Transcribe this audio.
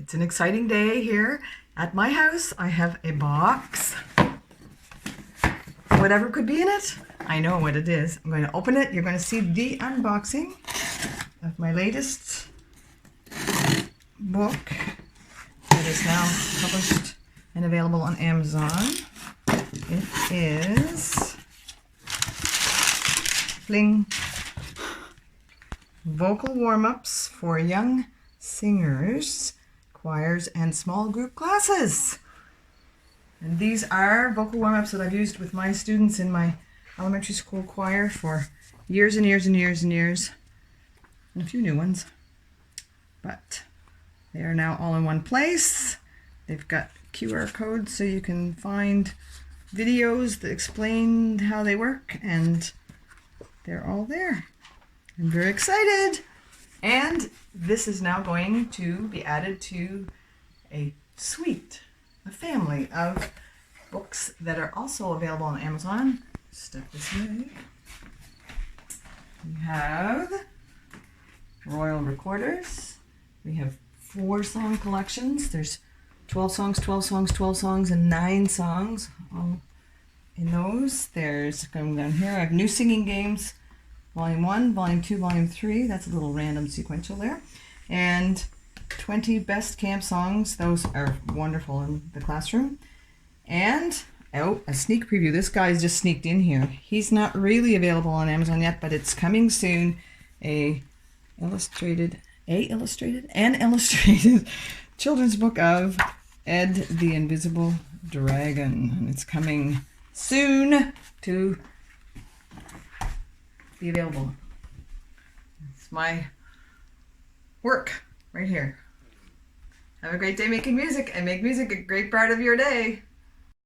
It's an exciting day here at my house. I have a box. Whatever could be in it, I know what it is. I'm going to open it. You're going to see the unboxing of my latest book that is now published and available on Amazon. It is Fling Vocal Warm-Ups for Young Singers, Choirs, and Small Group Classes. And these are vocal warm-ups that I've used with my students in my elementary school choir for years and years and years and years, and a few new ones. But they are now all in one place. They've got QR codes so you can find videos that explain how they work, and they're all there. I'm very excited. And this is now going to be added to a suite, a family of books that are also available on Amazon. Step this way. We have Royal Recorders. We have 4 song collections. There's 12 songs, 12 songs, 12 songs, and 9 songs all in those. There's, going down here, I have New Singing Games, Volume 1, Volume 2, Volume 3. That's a little random sequential there. And 20 Best Camp Songs. Those are wonderful in the classroom. And, oh, a sneak preview. This guy's just sneaked in here. He's not really available on Amazon yet, but it's coming soon. An illustrated children's book of Ed the Invisible Dragon. And it's coming soon to be available. It's my work right here. Have a great day making music, and make music a great part of your day.